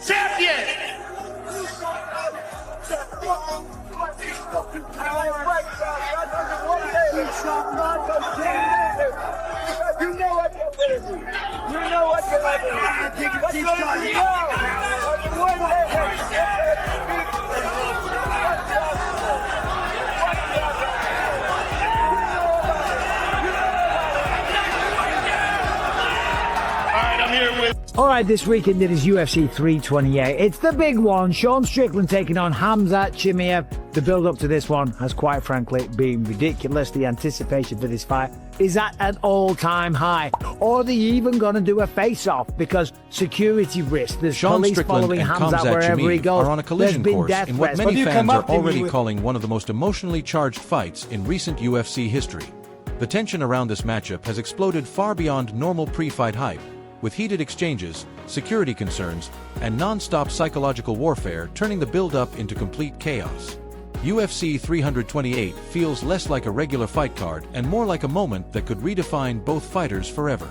champion. You know what you're gonna do. You know what you're gonna do. What's gonna be All right, this weekend it is UFC 328. It's the big one. Sean Strickland taking on Khamzat Chimaev. The build-up to this one has quite frankly been ridiculous. The anticipation for this fight is at an all-time high. Are they even going to do a face-off? Because security risk. There's Sean police Strickland following and Khamzat wherever he Chimaev goes. are on a collision course in what many fans are already calling one of the most emotionally charged fights in recent UFC history. The tension around this matchup has exploded far beyond normal pre-fight hype, with heated exchanges, security concerns, and non-stop psychological warfare turning the build-up into complete chaos. UFC 328 feels less like a regular fight card and more like a moment that could redefine both fighters forever.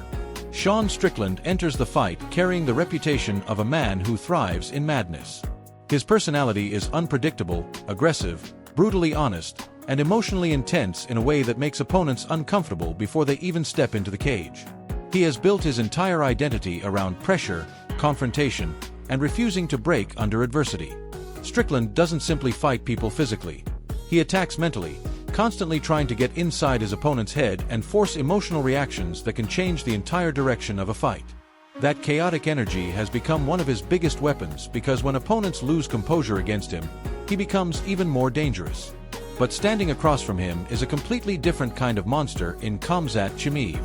Sean Strickland enters the fight carrying the reputation of a man who thrives in madness. His personality is unpredictable, aggressive, brutally honest, and emotionally intense in a way that makes opponents uncomfortable before they even step into the cage. He has built his entire identity around pressure, confrontation, and refusing to break under adversity. Strickland doesn't simply fight people physically. He attacks mentally, constantly trying to get inside his opponent's head and force emotional reactions that can change the entire direction of a fight. That chaotic energy has become one of his biggest weapons because when opponents lose composure against him, he becomes even more dangerous. But standing across from him is a completely different kind of monster in Khamzat Chimaev.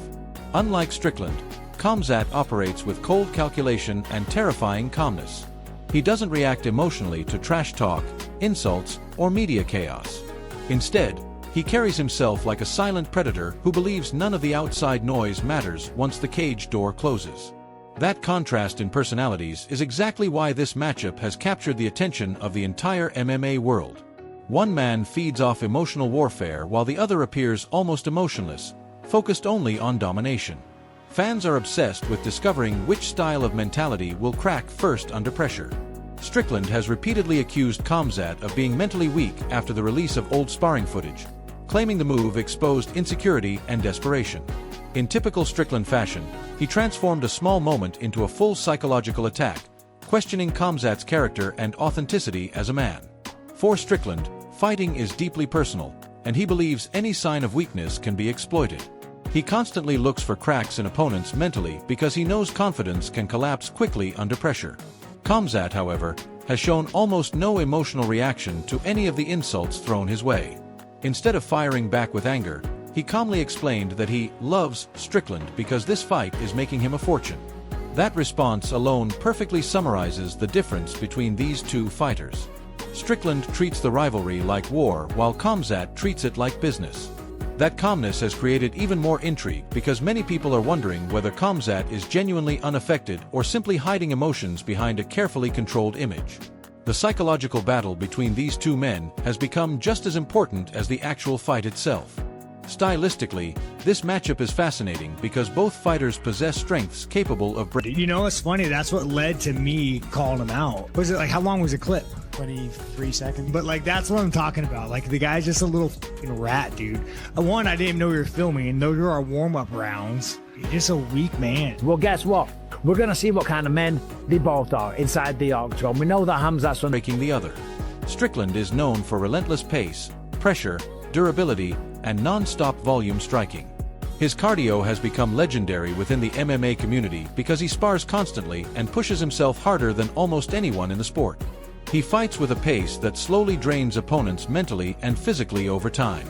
Unlike Strickland, Khamzat operates with cold calculation and terrifying calmness. He doesn't react emotionally to trash talk, insults, or media chaos. Instead, he carries himself like a silent predator who believes none of the outside noise matters once the cage door closes. That contrast in personalities is exactly why this matchup has captured the attention of the entire MMA world. One man feeds off emotional warfare while the other appears almost emotionless, focused only on domination. Fans are obsessed with discovering which style of mentality will crack first under pressure. Strickland has repeatedly accused Khamzat of being mentally weak after the release of old sparring footage, claiming the move exposed insecurity and desperation. In typical Strickland fashion, he transformed a small moment into a full psychological attack, questioning Khamzat's character and authenticity as a man. For Strickland, fighting is deeply personal, and he believes any sign of weakness can be exploited. He constantly looks for cracks in opponents mentally because he knows confidence can collapse quickly under pressure. Khamzat, however, has shown almost no emotional reaction to any of the insults thrown his way. Instead of firing back with anger, he calmly explained that he loves Strickland because this fight is making him a fortune. That response alone perfectly summarizes the difference between these two fighters. Strickland treats the rivalry like war while Khamzat treats it like business. That calmness has created even more intrigue because many people are wondering whether Khamzat is genuinely unaffected or simply hiding emotions behind a carefully controlled image. The psychological battle between these two men has become just as important as the actual fight itself. Stylistically, this matchup is fascinating because both fighters possess strengths capable of breaking. You know what's funny? That's what led to me calling him out. Was it like, how long was the clip? 23 seconds. But like, that's what I'm talking about. Like, the guy's just a little fucking rat, dude. One, I didn't know we were filming, and those are our warm-up rounds. He's just a weak man. Well, guess what? We're going to see what kind of men they both are inside the octagon. We know that Khamzat's breaking the other. Strickland is known for relentless pace, pressure, durability, and non-stop volume striking. His cardio has become legendary within the MMA community because he spars constantly and pushes himself harder than almost anyone in the sport. He fights with a pace that slowly drains opponents mentally and physically over time.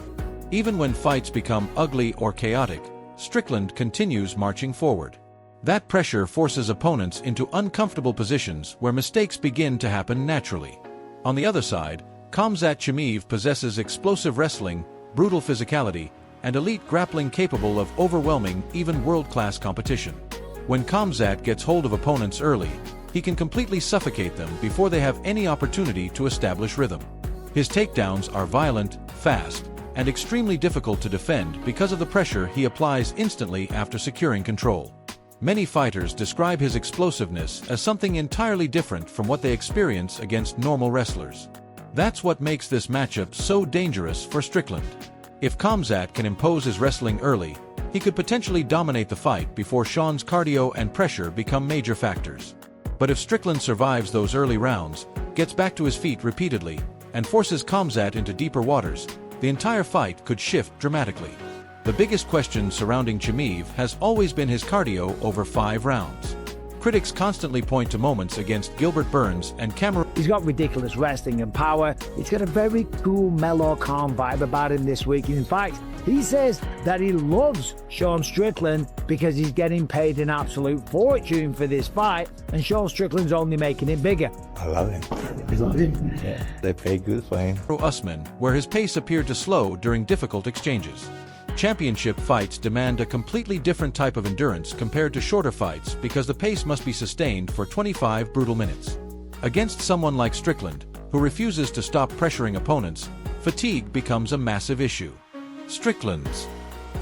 Even when fights become ugly or chaotic, Strickland continues marching forward. That pressure forces opponents into uncomfortable positions where mistakes begin to happen naturally. On the other side, Khamzat Chimaev possesses explosive wrestling, brutal physicality, and elite grappling capable of overwhelming even world-class competition. When Khamzat gets hold of opponents early, he can completely suffocate them before they have any opportunity to establish rhythm. His takedowns are violent, fast, and extremely difficult to defend because of the pressure he applies instantly after securing control. Many fighters describe his explosiveness as something entirely different from what they experience against normal wrestlers. That's what makes this matchup so dangerous for Strickland. If Khamzat can impose his wrestling early, he could potentially dominate the fight before Sean's cardio and pressure become major factors. But if Strickland survives those early rounds, gets back to his feet repeatedly, and forces Khamzat into deeper waters, the entire fight could shift dramatically. The biggest question surrounding Chimaev has always been his cardio over 5 rounds. Critics constantly point to moments against Gilbert Burns and Cameron. He's got ridiculous wrestling and power. He's got a very cool, mellow, calm vibe about him this week. In fact, he says that he loves Sean Strickland because he's getting paid an absolute fortune for this fight, and Sean Strickland's only making it bigger. I love him. You love him? Yeah. They pay good for him. Usman, where his pace appeared to slow during difficult exchanges. Championship fights demand a completely different type of endurance compared to shorter fights because the pace must be sustained for 25 brutal minutes. Against someone like Strickland, who refuses to stop pressuring opponents, fatigue becomes a massive issue. Strickland's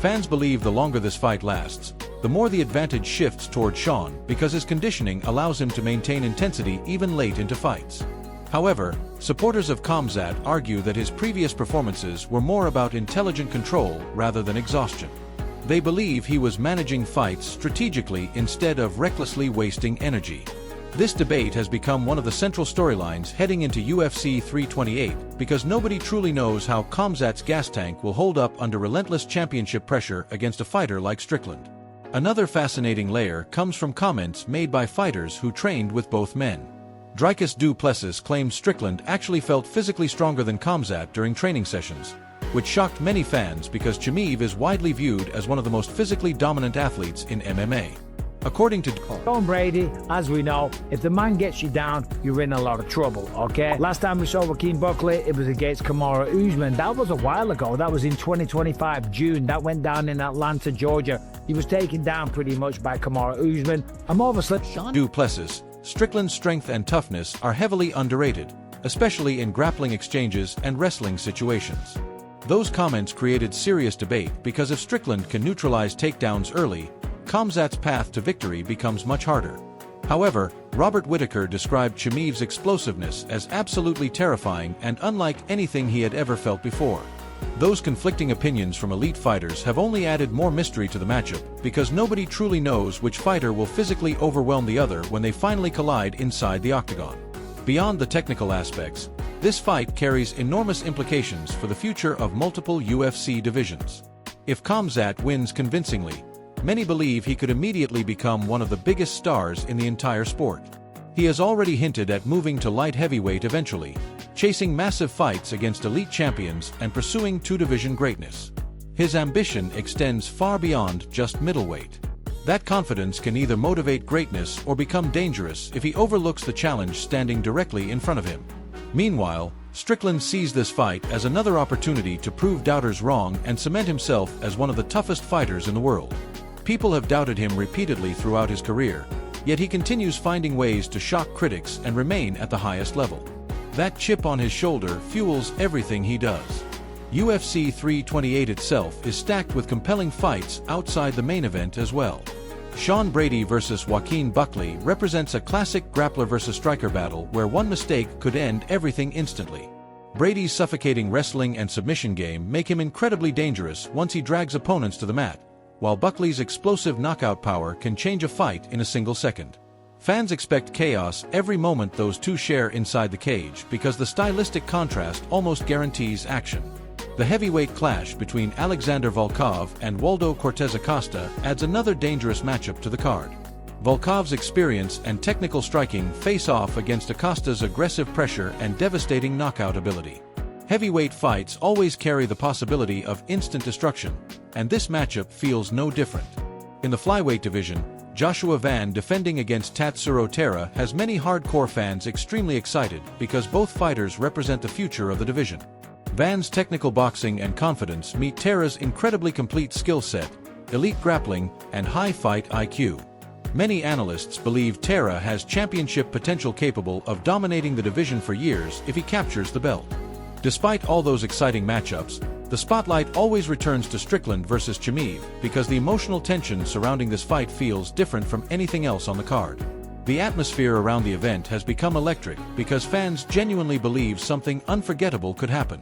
fans believe the longer this fight lasts, the more the advantage shifts toward Sean because his conditioning allows him to maintain intensity even late into fights. However, supporters of Khamzat argue that his previous performances were more about intelligent control rather than exhaustion. They believe he was managing fights strategically instead of recklessly wasting energy. This debate has become one of the central storylines heading into UFC 328 because nobody truly knows how Khamzat's gas tank will hold up under relentless championship pressure against a fighter like Strickland. Another fascinating layer comes from comments made by fighters who trained with both men. Dricus Du Plessis claimed Strickland actually felt physically stronger than Khamzat during training sessions, which shocked many fans because Chimaev is widely viewed as one of the most physically dominant athletes in MMA. According to Tom Brady, as we know, if the man gets you down, you're in a lot of trouble, okay? Last time we saw Joaquin Buckley, it was against Kamaru Usman. That was a while ago. That was in 2025, June. That went down in Atlanta, Georgia. He was taken down pretty much by Kamaru Usman. I'm obviously Du Plessis. Strickland's strength and toughness are heavily underrated, especially in grappling exchanges and wrestling situations. Those comments created serious debate because if Strickland can neutralize takedowns early, Khamzat's path to victory becomes much harder. However, Robert Whitaker described Chimaev's explosiveness as absolutely terrifying and unlike anything he had ever felt before. Those conflicting opinions from elite fighters have only added more mystery to the matchup because nobody truly knows which fighter will physically overwhelm the other when they finally collide inside the octagon. Beyond the technical aspects, this fight carries enormous implications for the future of multiple UFC divisions. If Khamzat wins convincingly, many believe he could immediately become one of the biggest stars in the entire sport. He has already hinted at moving to light heavyweight eventually, chasing massive fights against elite champions and pursuing two-division greatness. His ambition extends far beyond just middleweight. That confidence can either motivate greatness or become dangerous if he overlooks the challenge standing directly in front of him. Meanwhile, Strickland sees this fight as another opportunity to prove doubters wrong and cement himself as one of the toughest fighters in the world. People have doubted him repeatedly throughout his career, yet he continues finding ways to shock critics and remain at the highest level. That chip on his shoulder fuels everything he does. UFC 328 itself is stacked with compelling fights outside the main event as well. Sean Brady vs. Joaquin Buckley represents a classic grappler versus striker battle where one mistake could end everything instantly. Brady's suffocating wrestling and submission game make him incredibly dangerous once he drags opponents to the mat, while Buckley's explosive knockout power can change a fight in a single second. Fans expect chaos every moment those two share inside the cage because the stylistic contrast almost guarantees action. The heavyweight clash between Alexander Volkov and Waldo Cortez Acosta adds another dangerous matchup to the card. Volkov's experience and technical striking face off against Acosta's aggressive pressure and devastating knockout ability. Heavyweight fights always carry the possibility of instant destruction, and this matchup feels no different. In the flyweight division, Joshua Van defending against Tatsuro Taira has many hardcore fans extremely excited because both fighters represent the future of the division. Van's technical boxing and confidence meet Taira's incredibly complete skill set, elite grappling, and high fight IQ. Many analysts believe Taira has championship potential capable of dominating the division for years if he captures the belt. Despite all those exciting matchups, The spotlight always returns to Strickland versus Chimaev because the emotional tension surrounding this fight feels different from anything else on the card. The atmosphere around the event has become electric because fans genuinely believe something unforgettable could happen.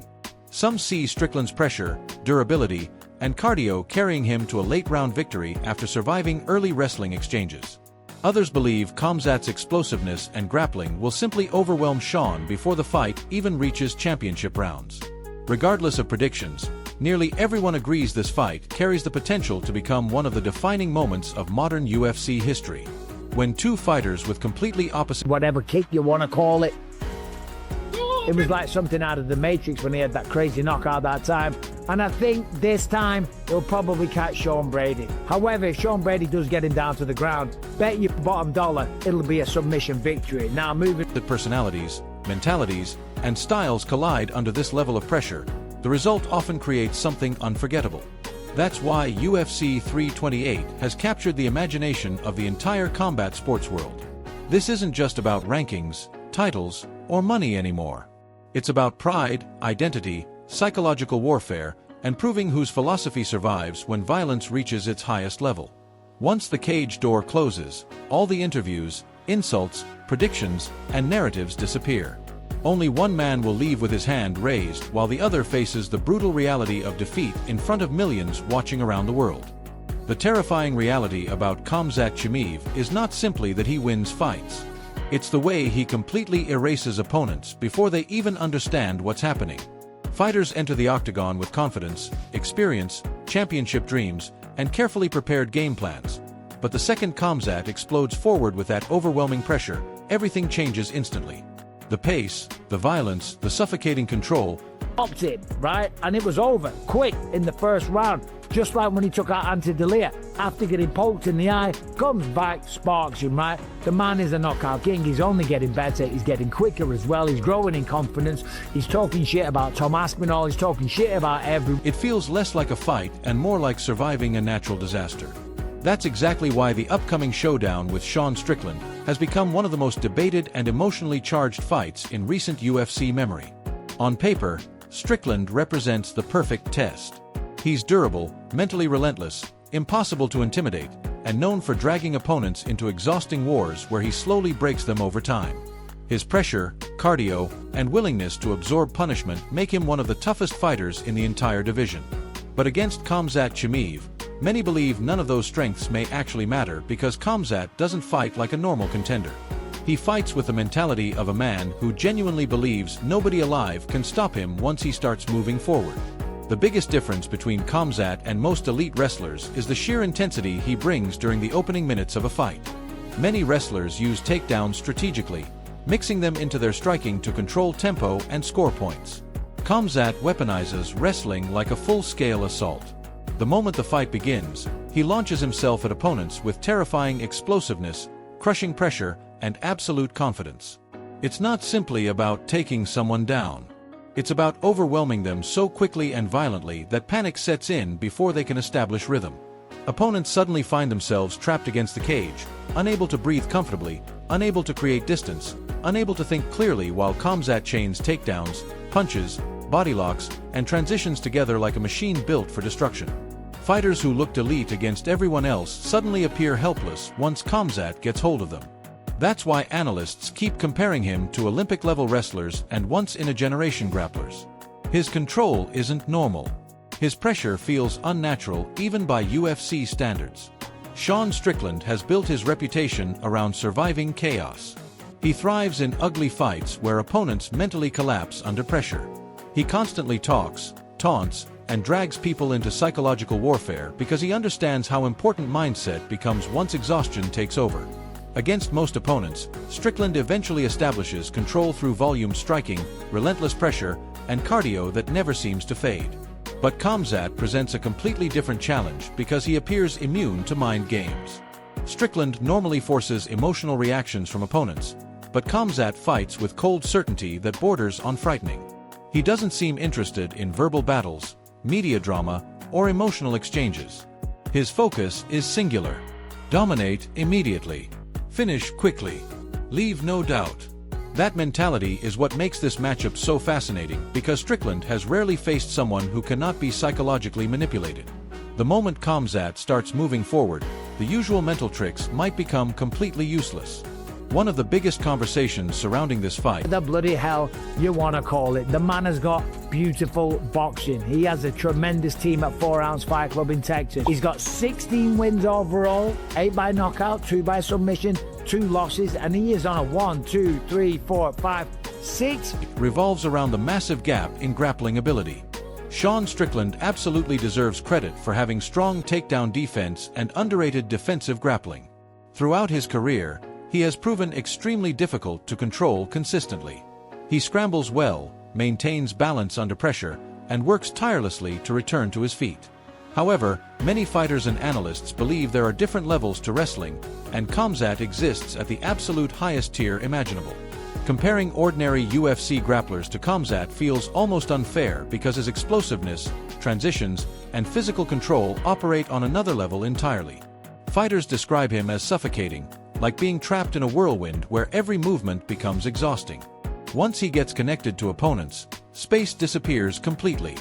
Some see Strickland's pressure, durability, and cardio carrying him to a late-round victory after surviving early wrestling exchanges. Others believe Khamzat's explosiveness and grappling will simply overwhelm Sean before the fight even reaches championship rounds. Regardless of predictions, nearly everyone agrees this fight carries the potential to become one of the defining moments of modern UFC history. When two fighters with completely opposite whatever kick you want to call it. It was like something out of the Matrix when he had that crazy knockout that time. And I think this time he'll probably catch Sean Brady. However, if Sean Brady does get him down to the ground, bet your bottom dollar it'll be a submission victory. Now moving. Personalities, mentalities, and styles collide under this level of pressure, the result often creates something unforgettable. That's why UFC 328 has captured the imagination of the entire combat sports world. This isn't just about rankings, titles, or money anymore. It's about pride, identity, psychological warfare, and proving whose philosophy survives when violence reaches its highest level. Once the cage door closes, all the interviews, insults, predictions, and narratives disappear. Only one man will leave with his hand raised while the other faces the brutal reality of defeat in front of millions watching around the world. The terrifying reality about Khamzat Chimaev is not simply that he wins fights. It's the way he completely erases opponents before they even understand what's happening. Fighters enter the octagon with confidence, experience, championship dreams, and carefully prepared game plans. But the second Khamzat explodes forward with that overwhelming pressure, everything changes instantly. The pace, the violence, the suffocating control. Popped it, right? And it was over, quick, in the first round. Just like when he took out Ante D'Elia. After getting poked in the eye, comes back, sparks him, right? The man is a knockout king. He's only getting better. He's getting quicker as well. He's growing in confidence. He's talking shit about Tom Aspinall. He's talking shit about everyone. It feels less like a fight and more like surviving a natural disaster. That's exactly why the upcoming showdown with Sean Strickland has become one of the most debated and emotionally charged fights in recent UFC memory. On paper, Strickland represents the perfect test. He's durable, mentally relentless, impossible to intimidate, and known for dragging opponents into exhausting wars where he slowly breaks them over time. His pressure, cardio, and willingness to absorb punishment make him one of the toughest fighters in the entire division. But against Khamzat Chimaev, many believe none of those strengths may actually matter because Khamzat doesn't fight like a normal contender. He fights with the mentality of a man who genuinely believes nobody alive can stop him once he starts moving forward. The biggest difference between Khamzat and most elite wrestlers is the sheer intensity he brings during the opening minutes of a fight. Many wrestlers use takedowns strategically, mixing them into their striking to control tempo and score points. Khamzat weaponizes wrestling like a full-scale assault. The moment the fight begins, he launches himself at opponents with terrifying explosiveness, crushing pressure, and absolute confidence. It's not simply about taking someone down. It's about overwhelming them so quickly and violently that panic sets in before they can establish rhythm. Opponents suddenly find themselves trapped against the cage, unable to breathe comfortably, unable to create distance, unable to think clearly while Khamzat chains takedowns, punches, body locks, and transitions together like a machine built for destruction. Fighters who looked elite against everyone else suddenly appear helpless once Khamzat gets hold of them. That's why analysts keep comparing him to Olympic-level wrestlers and once-in-a-generation grapplers. His control isn't normal. His pressure feels unnatural even by UFC standards. Sean Strickland has built his reputation around surviving chaos. He thrives in ugly fights where opponents mentally collapse under pressure. He constantly talks, taunts, and drags people into psychological warfare because he understands how important mindset becomes once exhaustion takes over. Against most opponents, Strickland eventually establishes control through volume striking, relentless pressure, and cardio that never seems to fade. But Khamzat presents a completely different challenge because he appears immune to mind games. Strickland normally forces emotional reactions from opponents, but Khamzat fights with cold certainty that borders on frightening. He doesn't seem interested in verbal battles, media drama, or emotional exchanges. His focus is singular. Dominate immediately. Finish quickly. Leave no doubt. That mentality is what makes this matchup so fascinating because Strickland has rarely faced someone who cannot be psychologically manipulated. The moment Khamzat starts moving forward, the usual mental tricks might become completely useless. One of the biggest conversations surrounding this fight, the bloody hell you want to call it. The man has got beautiful boxing. He has a tremendous team at 4 Ounce Fight Club in Texas. He's got 16 wins overall, 8 by knockout, 2 by submission, 2 losses, and he is on a 1, 2, 3, 4, 5, 6. revolves around the massive gap in grappling ability. Sean Strickland absolutely deserves credit for having strong takedown defense and underrated defensive grappling. Throughout his career, he has proven extremely difficult to control consistently. He scrambles well, maintains balance under pressure, and works tirelessly to return to his feet. However, many fighters and analysts believe there are different levels to wrestling, and Khamzat exists at the absolute highest tier imaginable. Comparing ordinary UFC grapplers to Khamzat feels almost unfair because his explosiveness, transitions, and physical control operate on another level entirely. Fighters describe him as suffocating, like being trapped in a whirlwind where every movement becomes exhausting. Once he gets connected to opponents, space disappears completely.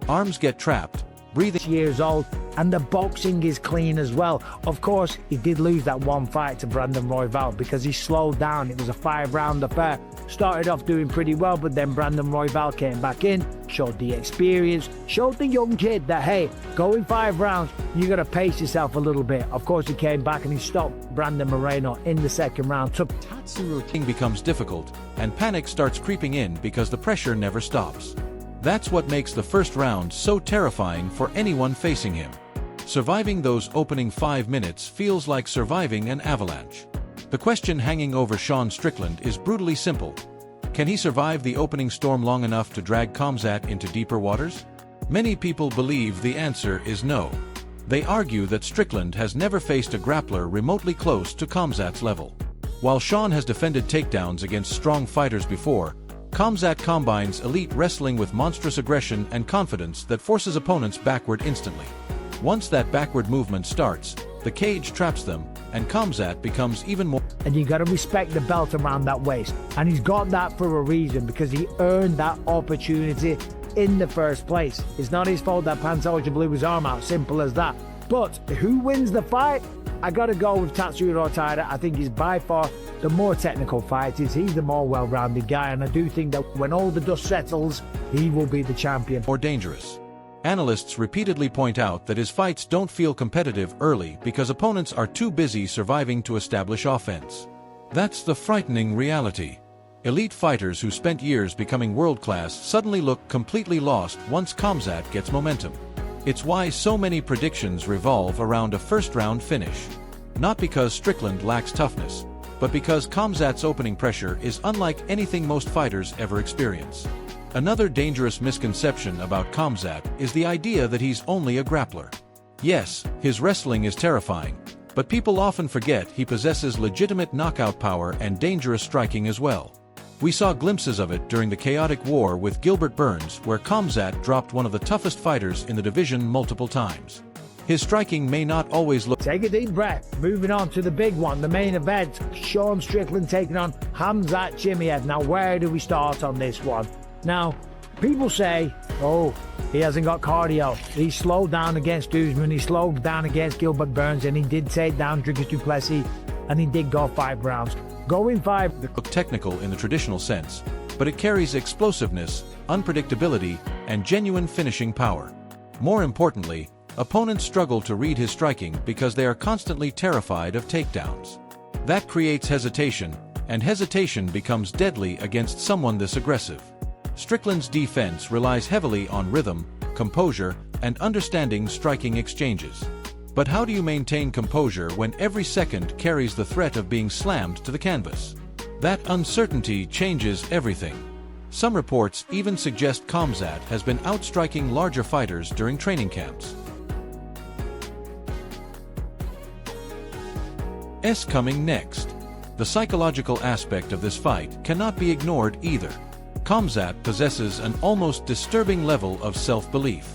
Arms get trapped, breathing. Years old, and the boxing is clean as well. Of course, he did lose that one fight to Brandon Royval because he slowed down. It was a 5-round affair. Started off doing pretty well, but then Brandon Royval came back in, showed the experience, showed the young kid that, hey, going 5 rounds, you got to pace yourself a little bit. Of course, he came back and he stopped Brandon Moreno in the 2nd round. Routine becomes difficult, and panic starts creeping in because the pressure never stops. That's what makes the first round so terrifying for anyone facing him. Surviving those opening 5 minutes feels like surviving an avalanche. The question hanging over Sean Strickland is brutally simple. Can he survive the opening storm long enough to drag Khamzat into deeper waters? Many people believe the answer is no. They argue that Strickland has never faced a grappler remotely close to Khamzat's level. While Sean has defended takedowns against strong fighters before, Khamzat combines elite wrestling with monstrous aggression and confidence that forces opponents backward instantly. Once that backward movement starts, the cage traps them, and Khamzat becomes even more. And you got to respect the belt around that waist. And he's got that for a reason, because he earned that opportunity in the first place. It's not his fault that Pantoja blew his arm out, simple as that. But who wins the fight? I got to go with Tatsuro Taira. I think he's by far the more technical fighter. He's the more well-rounded guy, and I do think that when all the dust settles, he will be the champion. More dangerous. Analysts repeatedly point out that his fights don't feel competitive early because opponents are too busy surviving to establish offense. That's the frightening reality. Elite fighters who spent years becoming world-class suddenly look completely lost once Khamzat gets momentum. It's why so many predictions revolve around a first-round finish. Not because Strickland lacks toughness, but because Khamzat's opening pressure is unlike anything most fighters ever experience. Another dangerous misconception about Khamzat is the idea that he's only a grappler. Yes, his wrestling is terrifying, but people often forget he possesses legitimate knockout power and dangerous striking as well. We saw glimpses of it during the chaotic war with Gilbert Burns, where Khamzat dropped one of the toughest fighters in the division multiple times. His striking may not always look. Take a deep breath. Moving on to the big one, the main event. Sean Strickland taking on Khamzat Chimaev. Now, where do we start on this one? Now, people say, oh, he hasn't got cardio. He slowed down against Usman, he slowed down against Gilbert Burns, and he did take down Dricus du Plessis, and he did go 5 rounds. Going 5. Look technical in the traditional sense, but it carries explosiveness, unpredictability, and genuine finishing power. More importantly, opponents struggle to read his striking because they are constantly terrified of takedowns. That creates hesitation, and hesitation becomes deadly against someone this aggressive. Strickland's defense relies heavily on rhythm, composure, and understanding striking exchanges. But how do you maintain composure when every second carries the threat of being slammed to the canvas? That uncertainty changes everything. Some reports even suggest Khamzat has been outstriking larger fighters during training camps. Coming next. The psychological aspect of this fight cannot be ignored either. Khamzat possesses an almost disturbing level of self-belief.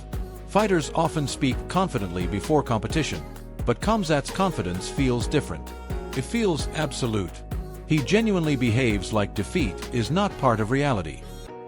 Fighters often speak confidently before competition, but Khamzat's confidence feels different. It feels absolute. He genuinely behaves like defeat is not part of reality.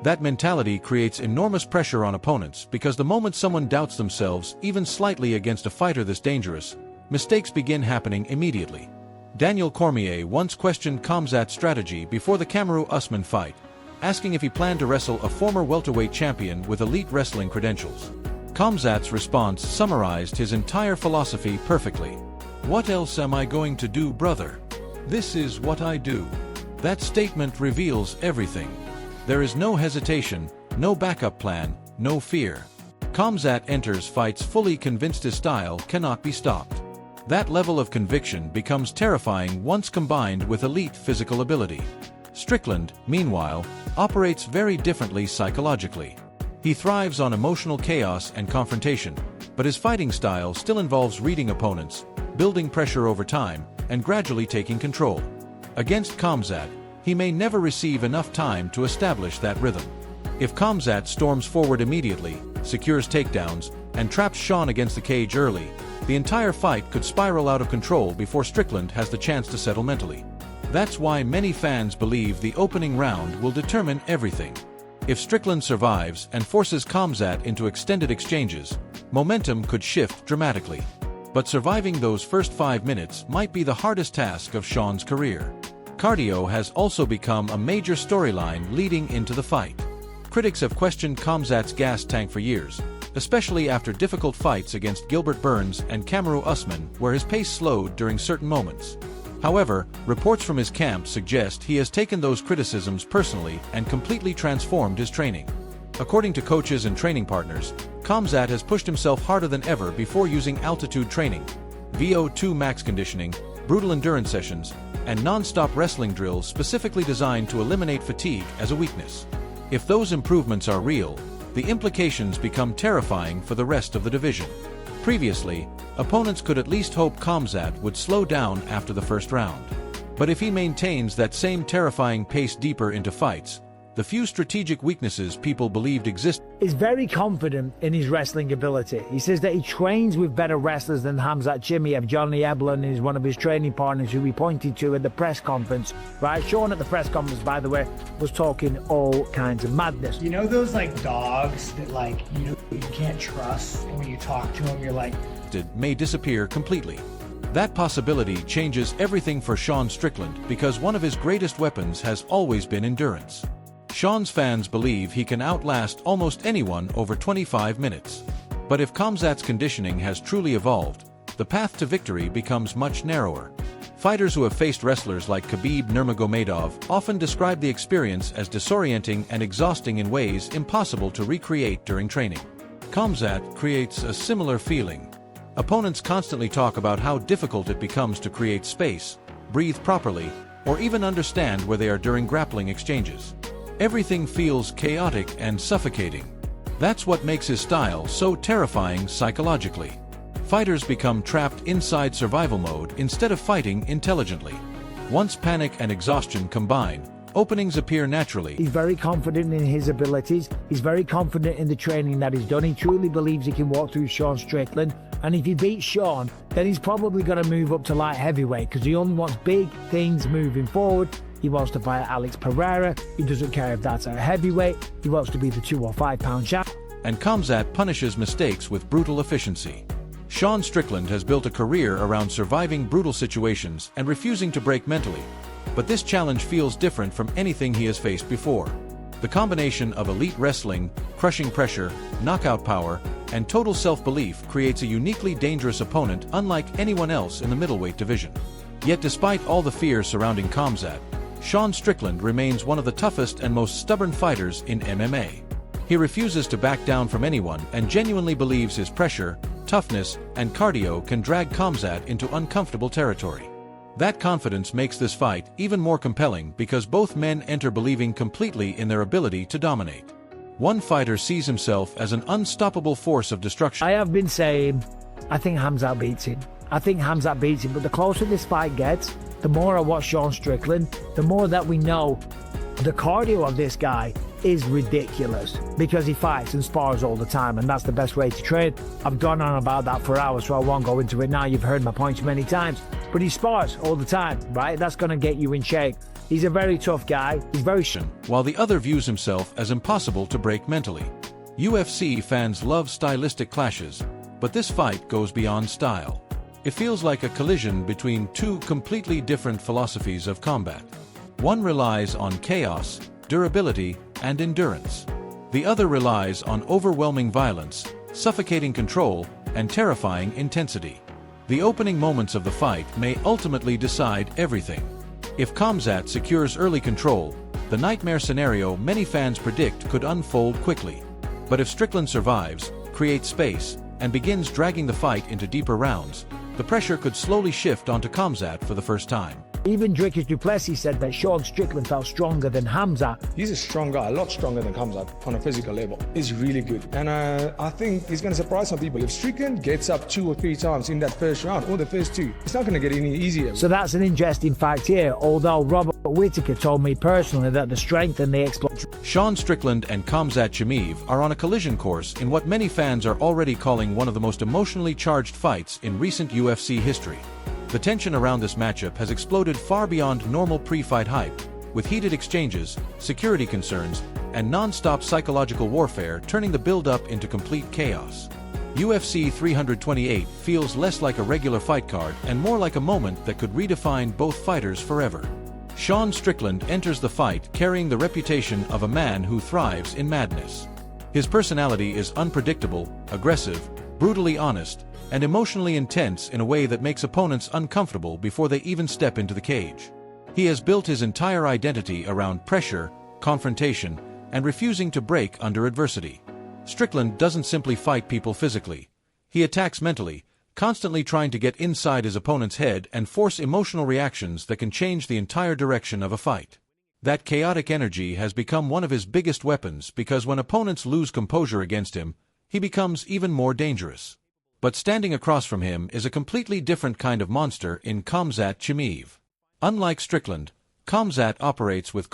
That mentality creates enormous pressure on opponents because the moment someone doubts themselves even slightly against a fighter this dangerous, mistakes begin happening immediately. Daniel Cormier once questioned Khamzat's strategy before the Kamaru Usman fight, asking if he planned to wrestle a former welterweight champion with elite wrestling credentials. Khamzat's response summarized his entire philosophy perfectly. "What else am I going to do, brother? This is what I do." That statement reveals everything. There is no hesitation, no backup plan, no fear. Khamzat enters fights fully convinced his style cannot be stopped. That level of conviction becomes terrifying once combined with elite physical ability. Strickland, meanwhile, operates very differently psychologically. He thrives on emotional chaos and confrontation, but his fighting style still involves reading opponents, building pressure over time, and gradually taking control. Against Khamzat, he may never receive enough time to establish that rhythm. If Khamzat storms forward immediately, secures takedowns, and traps Sean against the cage early, the entire fight could spiral out of control before Strickland has the chance to settle mentally. That's why many fans believe the opening round will determine everything. If Strickland survives and forces Khamzat into extended exchanges, momentum could shift dramatically. But surviving those first 5 minutes might be the hardest task of Sean's career. Cardio has also become a major storyline leading into the fight. Critics have questioned Khamzat's gas tank for years, especially after difficult fights against Gilbert Burns and Kamaru Usman, where his pace slowed during certain moments. However, reports from his camp suggest he has taken those criticisms personally and completely transformed his training. According to coaches and training partners, Khamzat has pushed himself harder than ever before using altitude training, VO2 max conditioning, brutal endurance sessions, and non-stop wrestling drills specifically designed to eliminate fatigue as a weakness. If those improvements are real, the implications become terrifying for the rest of the division. Previously, opponents could at least hope Khamzat would slow down after the first round. But if he maintains that same terrifying pace deeper into fights, the few strategic weaknesses people believed exist. Is very confident in his wrestling ability. He says that he trains with better wrestlers than Khamzat Chimaev. Johnny Eblen is one of his training partners who he pointed to at the press conference. Right, Sean at the press conference, by the way, was talking all kinds of madness. You know those like dogs that like you can't trust, and when you talk to them, you're like, may disappear completely. That possibility changes everything for Sean Strickland because one of his greatest weapons has always been endurance. Sean's fans believe he can outlast almost anyone over 25 minutes. But if Khamzat's conditioning has truly evolved, the path to victory becomes much narrower. Fighters who have faced wrestlers like Khabib Nurmagomedov often describe the experience as disorienting and exhausting in ways impossible to recreate during training. Khamzat creates a similar feeling. Opponents constantly talk about how difficult it becomes to create space, breathe properly, or even understand where they are during grappling exchanges. Everything feels chaotic and suffocating. That's what makes his style so terrifying psychologically. Fighters become trapped inside survival mode instead of fighting intelligently. Once panic and exhaustion combine, openings appear naturally. He's very confident in his abilities. He's very confident in the training that he's done. He truly believes he can walk through Sean Strickland. And if he beats Sean, then he's probably going to move up to light heavyweight because he only wants big things moving forward. He wants to fight Alex Pereira. He doesn't care if that's a heavyweight. He wants to be the 2 or 5 pound champ. And Khamzat punishes mistakes with brutal efficiency. Sean Strickland has built a career around surviving brutal situations and refusing to break mentally. But this challenge feels different from anything he has faced before. The combination of elite wrestling, crushing pressure, knockout power, and total self-belief creates a uniquely dangerous opponent unlike anyone else in the middleweight division. Yet despite all the fear surrounding Khamzat, Sean Strickland remains one of the toughest and most stubborn fighters in MMA. He refuses to back down from anyone and genuinely believes his pressure, toughness, and cardio can drag Khamzat into uncomfortable territory. That confidence makes this fight even more compelling because both men enter believing completely in their ability to dominate. One fighter sees himself as an unstoppable force of destruction. I have been saying, I think Khamzat beats him. I think Khamzat beats him, but the closer this fight gets, the more I watch Sean Strickland, the more that we know the cardio of this guy is ridiculous because he fights and spars all the time, and that's the best way to train. I've gone on about that for hours, so I won't go into it now. You've heard my points many times. but he spars all the time, right? That's going to get you in shape. He's a very tough guy. He's very while the other views himself as impossible to break mentally. UFC fans love stylistic clashes, but this fight goes beyond style. It feels like a collision between two completely different philosophies of combat. One relies on chaos, durability, and endurance. The other relies on overwhelming violence, suffocating control, and terrifying intensity. The opening moments of the fight may ultimately decide everything. If Khamzat secures early control, the nightmare scenario many fans predict could unfold quickly. But if Strickland survives, creates space, and begins dragging the fight into deeper rounds, the pressure could slowly shift onto Khamzat for the first time. Even Dricus du Plessis said that Sean Strickland felt stronger than Khamzat. He's a strong guy, a lot stronger than Khamzat on a physical level. He's really good. And I think he's going to surprise some people. If Strickland gets up 2 or 3 times in that first round, or the first 2, it's not going to get any easier. So that's an interesting fact here, although Robert Whittaker told me personally that the strength and the explosion. Sean Strickland and Khamzat Chimaev are on a collision course in what many fans are already calling one of the most emotionally charged fights in recent UFC history. The tension around this matchup has exploded far beyond normal pre-fight hype, with heated exchanges, security concerns, and non-stop psychological warfare turning the build-up into complete chaos. UFC 328 feels less like a regular fight card and more like a moment that could redefine both fighters forever. Sean Strickland enters the fight carrying the reputation of a man who thrives in madness. His personality is unpredictable, aggressive, brutally honest, and emotionally intense in a way that makes opponents uncomfortable before they even step into the cage. He has built his entire identity around pressure, confrontation, and refusing to break under adversity. Strickland doesn't simply fight people physically. He attacks mentally, constantly trying to get inside his opponent's head and force emotional reactions that can change the entire direction of a fight. That chaotic energy has become one of his biggest weapons because when opponents lose composure against him, he becomes even more dangerous. But standing across from him is a completely different kind of monster in Khamzat Chimaev. Unlike Strickland, Khamzat operates with